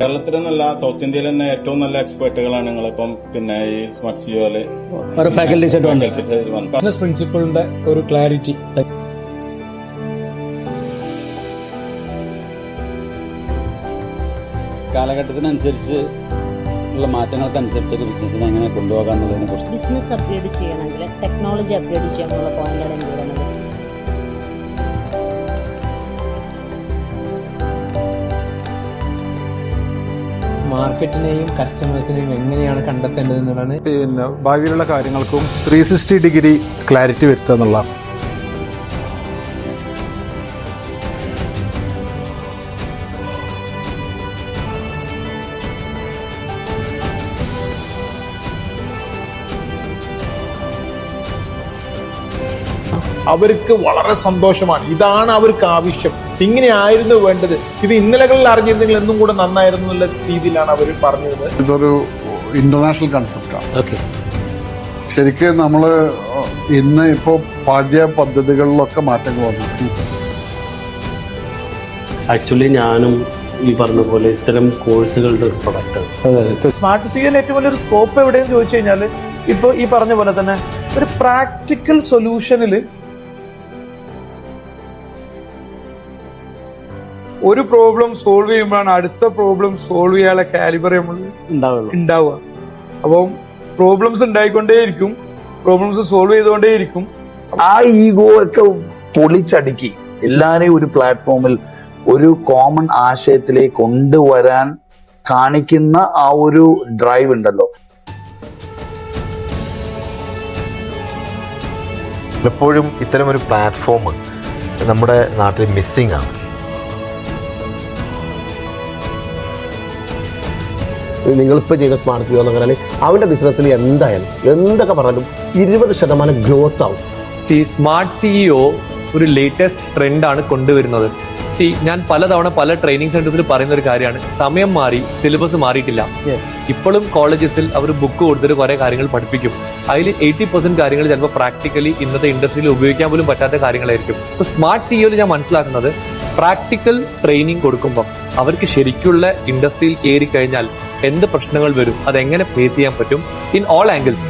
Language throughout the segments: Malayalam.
കേരളത്തിലെന്നല്ല സൗത്ത് ഇന്ത്യയിൽ തന്നെ ഏറ്റവും നല്ല എക്സ്പെർട്ടുകളാണ് നിങ്ങളിപ്പം പിന്നെ ഈ സ്മാർട്ട് സിഒയില് ഓരോ ഫാക്കൽറ്റീസ് ബിസിനസ് പ്രിൻസിപ്പിളിന്റെ ഒരു ക്ലാരിറ്റി. കാലഘട്ടത്തിനനുസരിച്ച് ഉള്ള മാറ്റങ്ങൾക്കനുസരിച്ചൊക്കെ ബിസിനസ്സിനെ എങ്ങനെ കൊണ്ടുപോകാന്നുള്ളതിനെ കുറിച്ച് ബിസിനസ് അപ്ഗ്രേഡ് ചെയ്യണമെങ്കിൽ ടെക്നോളജി അപ്ഗ്രേഡ് ചെയ്യാനുള്ള പോയിന്റാണ് എനിക്ക് പറയുന്നത്. മാർക്കറ്റിനെയും കസ്റ്റമേഴ്സിനെയും എങ്ങനെയാണ് കണ്ടെത്തേണ്ടത് എന്നുള്ളതാണ്. പിന്നെ ഭാവിയിലുള്ള കാര്യങ്ങൾക്കും 360 ഡിഗ്രി ക്ലാരിറ്റി വരുത്തുക എന്നുള്ളതാണ്. അവർക്ക് വളരെ സന്തോഷമാണ്. ഇതാണ് അവർക്ക് ആവശ്യം, ഇങ്ങനെയായിരുന്നു വേണ്ടത്, ഇത് ഇന്നലകളിൽ അറിഞ്ഞിരുന്നെങ്കിൽ എന്നും കൂടെ നന്നായിരുന്നു എന്നുള്ള രീതിയിലാണ് അവർ പറഞ്ഞത്. ഇതൊരു ഇന്റർനാഷണൽ കൺസെപ്റ്റാണ്. ഓക്കെ, ശരിക്കും നമ്മള് ഇന്ന് ഇപ്പോ പാഠ്യ പദ്ധതികളിലൊക്കെ മാറ്റങ്ങൾ വന്നു. ആക്ച്വലി ഞാനും ഈ പറഞ്ഞ പോലെ ഇത്തരം കോഴ്സുകളുടെ ഒരു പ്രൊഡക്റ്റാണ്. സ്മാർട്ട് സിഒയിൽ ഏറ്റവും വലിയൊരു സ്കോപ്പ് എവിടെയെന്ന് ചോദിച്ചു കഴിഞ്ഞാൽ ഇപ്പൊ ഈ പറഞ്ഞ പോലെ തന്നെ ഒരു പ്രാക്ടിക്കൽ സൊല്യൂഷനിൽ ഒരു പ്രോബ്ലം സോൾവ് ചെയ്യുമ്പോഴാണ് അടുത്ത പ്രോബ്ലം സോൾവ് ചെയ്യാനുള്ള കാലിബർ നമ്മൾ ഉണ്ടാവുക. അപ്പം പ്രോബ്ലംസ് ഉണ്ടായിക്കൊണ്ടേയിരിക്കും, പ്രോബ്ലംസ് സോൾവ് ചെയ്തുകൊണ്ടേയിരിക്കും. ആ ഈഗോ ഒക്കെ പൊളിച്ചടുക്കി എല്ലാരെയും ഒരു പ്ലാറ്റ്ഫോമിൽ ഒരു കോമൺ ആശയത്തിലേക്ക് കൊണ്ടുവരാൻ കാണിക്കുന്ന ആ ഒരു ഡ്രൈവ് ഉണ്ടല്ലോ. എപ്പോഴും ഇത്തരം ഒരു പ്ലാറ്റ്ഫോം നമ്മുടെ നാട്ടിൽ മിസ്സിംഗ് ആണ്. നിങ്ങളിപ്പോൾ ചെയ്ത സ്മാർട്ട് സിഒ എന്ന് പറഞ്ഞാൽ അവന്റെ ബിസിനസ്സിൽ എന്തായാലും എന്തൊക്കെ പറഞ്ഞാലും 20% ഗ്രോത്ത് ആവും. സ്മാർട്ട് സിഇഒ ഒരു ലേറ്റസ്റ്റ് ട്രെൻഡാണ് കൊണ്ടുവരുന്നത്. ഞാൻ പലതവണ പല ട്രെയിനിങ് സെന്റേഴ്സിൽ പറയുന്ന ഒരു കാര്യമാണ്, സമയം മാറി, സിലബസ് മാറിയിട്ടില്ല. ഇപ്പോഴും കോളേജസിൽ അവർ ബുക്ക് കൊടുത്തിട്ട് കുറെ കാര്യങ്ങൾ പഠിപ്പിക്കും. അതിൽ 80% കാര്യങ്ങൾ ചിലപ്പോൾ പ്രാക്ടിക്കലി ഇന്നത്തെ ഇൻഡസ്ട്രിയിൽ ഉപയോഗിക്കാൻ പോലും പറ്റാത്ത കാര്യങ്ങളായിരിക്കും. ഇപ്പൊ സ്മാർട്ട് സിഇഒയിൽ ഞാൻ മനസ്സിലാക്കുന്നത് പ്രാക്ടിക്കൽ ട്രെയിനിങ് കൊടുക്കുമ്പോൾ അവർക്ക് ശരിക്കുള്ള ഇൻഡസ്ട്രിയിൽ കയറി കഴിഞ്ഞാൽ എന്ത് പ്രശ്നങ്ങൾ വരും, അതെങ്ങനെ ഫേസ് ചെയ്യാൻ പറ്റും in all angles.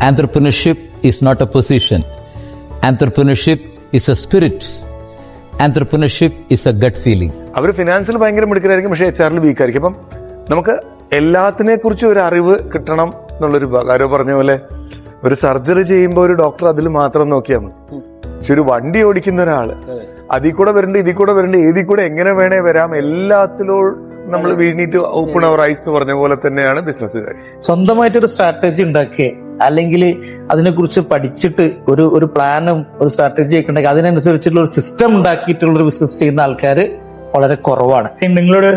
Entrepreneurship is not a position. Entrepreneurship is a spirit. Entrepreneurship is a gut feeling. അവർ ഫിനാൻസിൽ ഭയങ്കര മിടുക്കരായിരിക്കും, പക്ഷെ HR വീക്ക് ആയിരിക്കും. അപ്പം നമുക്ക് എല്ലാത്തിനെ കുറിച്ചും ഒരു അറിവ് കിട്ടണം എന്നുള്ളൊരു ആരോ പറഞ്ഞ പോലെ ഒരു സർജറി ചെയ്യുമ്പോൾ ഒരു ഡോക്ടർ അതിൽ മാത്രം നോക്കിയാൽ മതി. പക്ഷെ ഒരു വണ്ടി ഓടിക്കുന്ന ഒരാള് അതിൽ കൂടെ വരണ്ട്, ഇതിൽ കൂടെ വരണ്ട്, ഏതിൽ കൂടെ എങ്ങനെ വേണേ വരാം, എല്ലാത്തിലും നമ്മൾ we need to open our eyes എന്ന് പറഞ്ഞ പോലെ തന്നെയാണ് ബിസിനസ്സുകാർ. സ്വന്തമായിട്ടൊരു സ്ട്രാറ്റജി ഉണ്ടാക്കുക, അല്ലെങ്കിൽ അതിനെക്കുറിച്ച് പഠിച്ചിട്ട് ഒരു പ്ലാനും ഒരു സ്ട്രാറ്റജി ഒക്കെ ഉണ്ടെങ്കിൽ അതിനനുസരിച്ചുള്ള ഒരു സിസ്റ്റം ഉണ്ടാക്കിയിട്ടുള്ള ഒരു ബിസിനസ് ചെയ്യുന്ന ആൾക്കാർ വളരെ കുറവാണ്.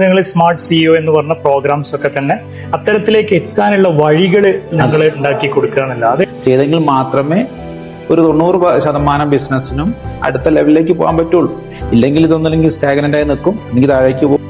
നിങ്ങൾ സ്മാർട്ട് സിഇഒ എന്ന് പറഞ്ഞ പ്രോഗ്രാംസ് ഒക്കെ തന്നെ അത്തരത്തിലേക്ക് എത്താനുള്ള വഴികൾ ഞങ്ങൾ ഉണ്ടാക്കി കൊടുക്കുകയാണല്ലാതെ ചെയ്തെങ്കിൽ മാത്രമേ ഒരു 90% ബിസിനസ്സിനും അടുത്ത ലെവലിലേക്ക് പോകാൻ പറ്റുള്ളൂ. ഇല്ലെങ്കിൽ ഇതൊന്നല്ലെങ്കിൽ സ്റ്റാഗ്നന്റ് ആയി നിൽക്കും, അല്ലെങ്കിൽ താഴേക്ക് പോകും.